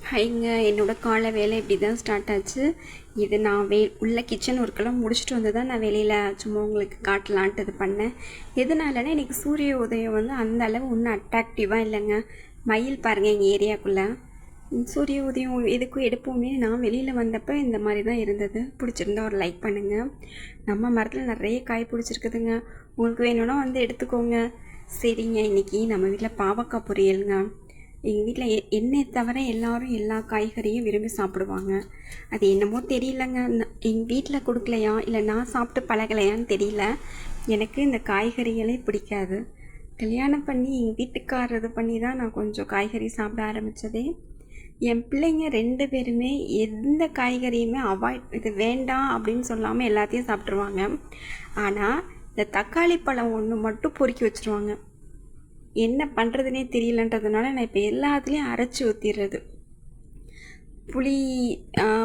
ஹைங்க, என்னோடய காலை வேலை இப்படி தான் ஸ்டார்ட் ஆச்சு. இது நான் உள்ள கிச்சன் ஒர்க்கெல்லாம் முடிச்சுட்டு வந்து தான் நான் வெளியில் சும்மா உங்களுக்கு காட்டலான்ட்டு இது பண்ணேன். எதனாலனா எனக்கு சூரிய உதயம் வந்து அந்த அளவு ஒன்றும் அட்ராக்டிவாக இல்லைங்க. மயில் பாருங்கள் எங்கள் ஏரியாக்குள்ளே. சூரிய உதயம் எதுக்கும் எடுப்போமே, நான் வெளியில் வந்தப்போ இந்த மாதிரி தான் இருந்தது. பிடிச்சிருந்தா ஒரு லைக் பண்ணுங்கள். நம்ம மரத்தில் நிறைய காய் பிடிச்சிருக்குதுங்க. உங்களுக்கு வேணும்னா வந்து எடுத்துக்கோங்க. சரிங்க, இன்றைக்கி நம்ம வீட்டில் பாவக்காய் பொரியலுங்க. எங்கள் வீட்டில் என்னை தவிர எல்லோரும் எல்லா காய்கறியும் விரும்பி சாப்பிடுவாங்க. அது என்னமோ தெரியலங்க, எங்கள் வீட்டில் கொடுக்கலையா இல்லை நான் சாப்பிட்டு பழகலையான்னு தெரியல. எனக்கு இந்த காய்கறிகளே பிடிக்காது. கல்யாணம் பண்ணி எங்கள் வீட்டுக்காரது பண்ணி தான் நான் கொஞ்சம் காய்கறி சாப்பிட ஆரம்பித்ததே. என் பிள்ளைங்க 2 பேருமே எந்த காய்கறியுமே இது வேண்டாம் அப்படின்னு சொல்லாமல் எல்லாத்தையும் சாப்பிட்ருவாங்க. ஆனால் இந்த தக்காளி பழம் ஒன்று மட்டும் பொறுக்கி வச்சுருவாங்க. என்ன பண்ணுறதுனே தெரியலன்றதுனால நான் இப்போ எல்லாத்துலேயும் அரைச்சி ஊற்றிடுறது.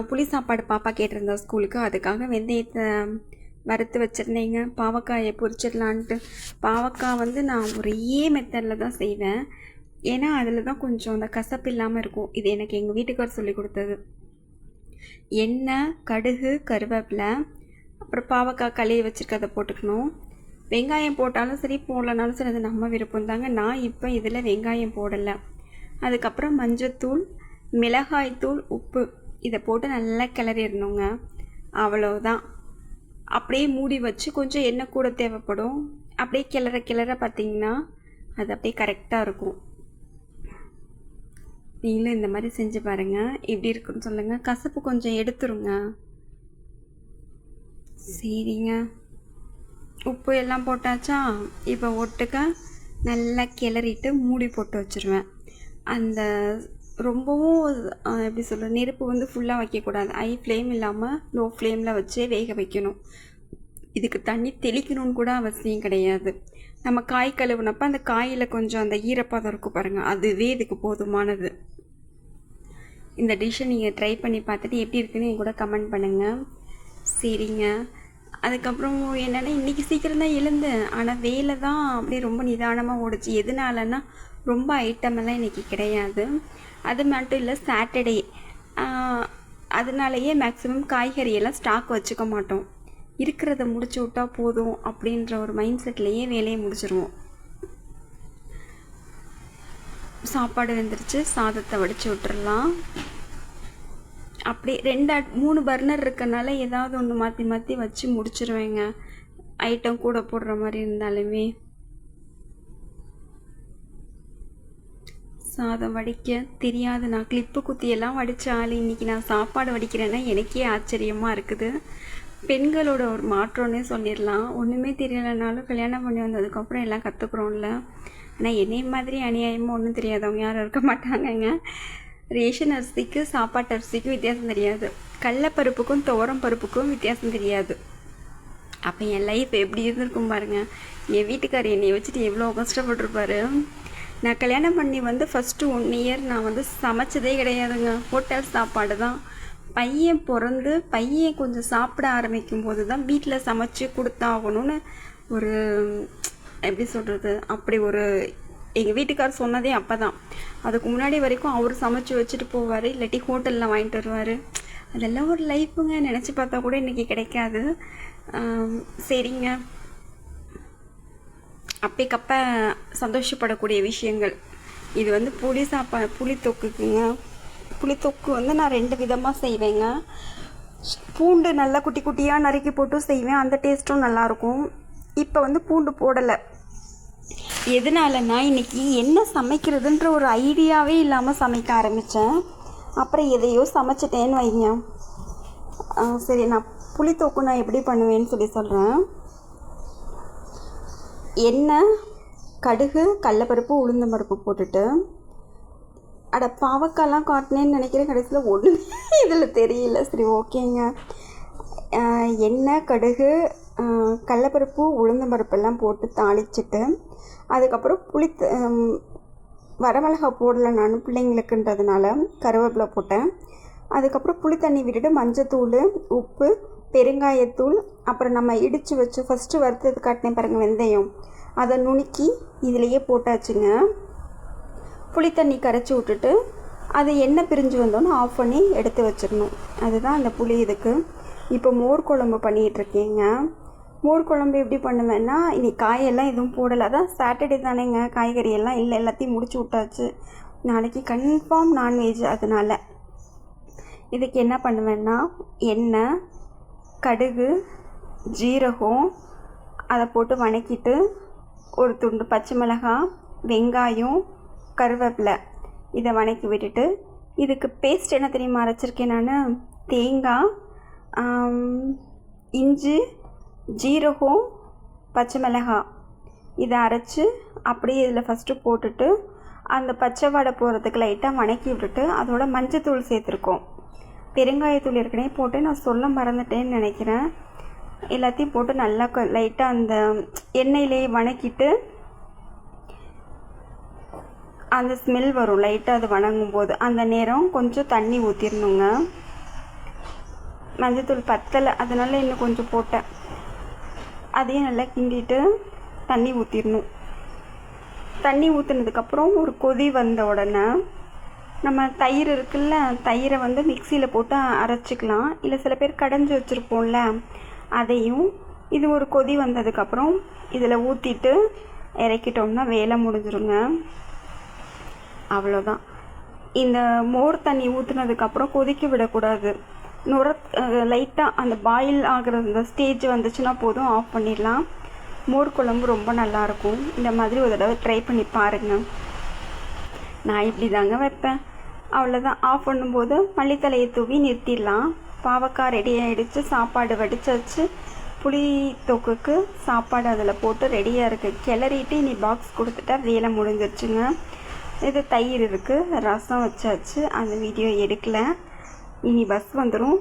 புளி சாப்பாடு பாப்பா கேட்டிருந்தா ஸ்கூலுக்கு, அதுக்காக வெந்தயத்தை வறுத்து வச்சுருந்தேங்க. பாவக்காயை பொரிச்சிடலான்ட்டு. பாவக்காய் வந்து நான் ஒரே மெத்தடில் தான் செய்வேன். ஏன்னா அதில் தான் கொஞ்சம் அந்த கசப்பு இல்லாமல் இருக்கும். இது எனக்கு எங்கள் வீட்டுக்கார் சொல்லி கொடுத்தது. எண்ணெய், கடுகு, கருவேப்பிலை, அப்புறம் பாவக்காய் கழுவி வச்சுருக்கதை போட்டுக்கணும். வெங்காயம் போட்டாலும் சரி போடலனாலும் சரி, அது நம்ம விருப்பம் தாங்க. நான் இப்போ இதில் வெங்காயம் போடலை. அதுக்கப்புறம் மஞ்சத்தூள், மிளகாய்த்தூள், உப்பு இதை போட்டு நல்லா கிளறிடணுங்க. அவ்வளோதான். அப்படியே மூடி வச்சு கொஞ்சம் எண்ணெய் கூட தேவைப்படும். அப்படியே கிளற பார்த்திங்கன்னா அது அப்படியே கரெக்டாக இருக்கும். நீங்களும் இந்த மாதிரி செஞ்சு பாருங்கள், எப்படி இருக்குன்னு சொல்லுங்கள். கசப்பு கொஞ்சம் எடுத்துருங்க. சரிங்க, உப்பு எல்லாம் போட்டாச்சா? இப்போ ஒட்டுக்க நல்லா கிளறிட்டு மூடி போட்டு வச்சுருவேன். அந்த ரொம்பவும் எப்படி சொல்கிற, நெருப்பு வந்து ஃபுல்லாக வைக்கக்கூடாது. ஹை ஃப்ளேம் இல்லாமல் லோ ஃப்ளேமில் வச்சே வேக வைக்கணும். இதுக்கு தண்ணி தெளிக்கணும்னு கூட அவசியம் கிடையாது. நம்ம காய் கழுவுனப்போ அந்த காயில் கொஞ்சம் அந்த ஈரப்பதம் இருக்கும் பாருங்கள், அதுவே இதுக்கு போதுமானது. இந்த டிஷ்ஷை நீங்கள் ட்ரை பண்ணி பார்த்துட்டு எப்படி இருக்குன்னு என் கூட கமெண்ட் பண்ணுங்கள். சரிங்க, அதுக்கப்புறம் என்னென்னா இன்றைக்கி சீக்கிரம் தான் எழுந்தேன். ஆனால் வேலை தான் அப்படியே ரொம்ப நிதானமாக ஓடிச்சு. எதனாலன்னா ரொம்ப ஐட்டமெல்லாம் இன்றைக்கி கிடையாது. அது மட்டும் இல்லை, சாட்டர்டே, அதனாலேயே மேக்ஸிமம் காய்கறியெல்லாம் ஸ்டாக் வச்சுக்க மாட்டோம். இருக்கிறத முடிச்சு விட்டால் போதும் அப்படின்ற ஒரு மைண்ட் செட்லேயே வேலையை முடிச்சிருவோம். சாப்பாடு வெந்துருச்சு, சாதத்தை வடித்து விட்டுறலாம். அப்படி 2-3 பர்னர் இருக்கனால ஏதாவது ஒன்று மாற்றி மாற்றி வச்சு முடிச்சிருவேங்க. ஐட்டம் கூட போடுற மாதிரி இருந்தாலுமே. சாதம் வடிக்க தெரியாது. நான் கிளிப்பு குத்தியெல்லாம் வடித்த ஆள். இன்றைக்கி நான் சாப்பாடு வடிக்கிறேன்னா எனக்கே ஆச்சரியமாக இருக்குது. பெண்களோட ஒரு மாற்றம்னே சொல்லிடலாம். ஒன்றுமே தெரியலைனாலும் கல்யாணம் பண்ணி வந்ததுக்கப்புறம் எல்லாம் கற்றுக்குறோம்ல. ஆனால் என்னை மாதிரி அநியாயமாக ஒன்றும் தெரியாதவங்க யாரும் இருக்க மாட்டாங்கங்க. ரேஷன் அரிசிக்கு சாப்பாட்டு அரிசிக்கும் வித்தியாசம் தெரியாது. கடலைப்பருப்புக்கும் துவரம் பருப்புக்கும் வித்தியாசம் தெரியாது. அப்போ என் லைஃப் எப்படி இருந்திருக்கும் பாருங்கள். என் வீட்டுக்காரர் என்னை வச்சுட்டு எவ்வளோ கஷ்டப்பட்டுருப்பாரு. நான் கல்யாணம் பண்ணி வந்து ஃபஸ்ட்டு 1 இயர் நான் வந்து சமைச்சதே கிடையாதுங்க. ஹோட்டல் சாப்பாடு தான். பையன் பிறந்து பையன் கொஞ்சம் சாப்பிட ஆரம்பிக்கும் போது தான் வீட்டில் சமைச்சு கொடுத்தாகணும்னு ஒரு எப்படி சொல்கிறது, அப்படி ஒரு எங்கள் வீட்டுக்கார் சொன்னதே அப்போ தான். அதுக்கு முன்னாடி வரைக்கும் அவர் சமைச்சு வச்சுட்டு போவார், இல்லாட்டி ஹோட்டலில் வாங்கிட்டு வருவார். அதெல்லாம் ஒரு லைஃப்புங்க. நினச்சி பார்த்தா கூட இன்றைக்கி கிடைக்காது. சரிங்க, அப்பைக்கப்போ சந்தோஷப்படக்கூடிய விஷயங்கள். இது வந்து புளித்தொக்குக்குங்க. புளித்தொக்கு வந்து நான் 2 விதமாக செய்வேங்க. பூண்டு நல்லா குட்டி குட்டியாக நறுக்கி போட்டும் செய்வேன், அந்த டேஸ்ட்டும் நல்லாயிருக்கும். இப்போ வந்து பூண்டு போடலை. எதனாலன்னா இன்றைக்கி என்ன சமைக்கிறதுன்ற ஒரு ஐடியாவே இல்லாமல் சமைக்க ஆரம்பித்தேன். அப்புறம் எதையோ சமைச்சிட்டேன்னு வைங்க. சரி, நான் புளித்தொக்கு நான் எப்படி பண்ணுவேன்னு சொல்கிறேன். எண்ணெய், கடுகு, கடலைப்பருப்பு, உளுந்தம்பருப்பு போட்டுட்டு, பாவக்காய்லாம் காட்டினேன்னு நினைக்கிறேன். கடைசியில் ஒன்றுமே இதில் தெரியல. சரி, ஓகேங்க. எண்ணெய், கடுகு, கடலைப்பருப்பு, உளுந்தம்பருப்பெல்லாம் போட்டு தாளிச்சிட்டு, அதுக்கப்புறம் வரமிளகா போடலை நான் பிள்ளைங்களுக்குன்றதுனால கருவேப்பிலை போட்டேன். அதுக்கப்புறம் புளி தண்ணி விட்டுட்டு மஞ்சத்தூள், உப்பு, பெருங்காயத்தூள், அப்புறம் நம்ம இடித்து வச்சு ஃபஸ்ட்டு வறுத்தது காட்டினேன் பாருங்கள் வெந்தயம், அதை நுணுக்கி இதிலையே போட்டாச்சுங்க. புளி தண்ணி கரைச்சி விட்டுட்டு அது எண்ணெய் பிரிஞ்சு வந்தோன்னே ஆஃப் பண்ணி எடுத்து வச்சிடணும். அதுதான் அந்த புளி இதுக்கு. இப்போ மோர் குழம்பு பண்ணிகிட்ருக்கேங்க. மோர் குழம்பு எப்படி பண்ணுவேன்னா, இன்றைக்கி காயெல்லாம் எதுவும் போடலை. அதான் சாட்டர்டே தானேங்க, காய்கறி எல்லாம் இல்லை, எல்லாத்தையும் முடிச்சு விட்டாச்சு. நாளைக்கு கன்ஃபார்ம் நான்வெஜ். அதனால் இதுக்கு என்ன பண்ணுவேன்னா, எண்ணெய், கடுகு, ஜீரகம் அதை போட்டு வணக்கிட்டு ஒரு துண்டு பச்சை மிளகாய், வெங்காயம், கருவேப்பிலை இதை வணக்கி விட்டுட்டு, இதுக்கு பேஸ்ட் என்ன தெரியுமா அரைச்சிருக்கேன் நான்? தேங்காய், இஞ்சி, ஜீரகம், பச்சை மிளகாய் இதை அரைச்சி அப்படியே இதில் ஃபஸ்ட்டு போட்டுட்டு அந்த பச்சை வாடை போகிறதுக்கு லைட்டாக வணக்கி விட்டுட்டு அதோட மஞ்சத்தூள் சேர்த்துருக்கோம். பெருங்காயத்தூள் ஏற்கனவே போட்டு நான் சொல்ல மறந்துட்டேன்னு நினைக்கிறேன். எல்லாத்தையும் போட்டு நல்லா லைட்டாக அந்த எண்ணெயிலே வணக்கிட்டு அந்த ஸ்மெல் வரும் லைட்டாக அது வணங்கும் போது. அந்த நேரம் கொஞ்சம் தண்ணி ஊற்றிடணுங்க. மஞ்சத்தூள் பத்தலை, அதனால் இன்னும் கொஞ்சம் போட்டேன். அதையும் நல்லா கிண்டிட்டு தண்ணி ஊற்றிடணும். தண்ணி ஊற்றினதுக்கப்புறம் ஒரு கொதி வந்த உடனே நம்ம தயிர் இருக்குல்ல, தயிரை வந்து மிக்சியில் போட்டு அரைச்சிக்கலாம். இல்லை சில பேர் கடைஞ்சி வச்சுருப்போம்ல, அதையும் இது ஒரு கொதி வந்ததுக்கப்புறம் இதில் ஊற்றிட்டு இறக்கிட்டோம்னா வேலை முடிஞ்சிருங்க. அவ்வளோதான். இந்த மோர் தண்ணி ஊற்றுனதுக்கப்புறம் கொதிக்க விடக்கூடாது. லைட்டாக அந்த பாயில் ஆகிற அந்த ஸ்டேஜ் வந்துச்சுன்னா போதும், ஆஃப் பண்ணிடலாம். மோர் குழம்பு ரொம்ப நல்லாயிருக்கும். இந்த மாதிரி ஒரு தடவை ட்ரை பண்ணி பாருங்கள். நான் இப்படி தாங்க வைப்பேன். அவ்வளோதான். ஆஃப் பண்ணும்போது மல்லித்தலையை தூவி நிறுத்திடலாம். பாவக்காய் ரெடி ஆகிடுச்சு. சாப்பாடு வடிச்சாச்சு. புளி தொக்குக்கு சாப்பாடு அதில் போட்டு ரெடியாக இருக்குது. கிளறிட்டு இனி பாக்ஸ் கொடுத்துட்டா வேலை முடிஞ்சிருச்சுங்க. இது தயிர் இருக்குது, ரசம் வச்சாச்சு. அந்த வீடியோ எடுக்கலை. இனி பஸ் வந்துடும்.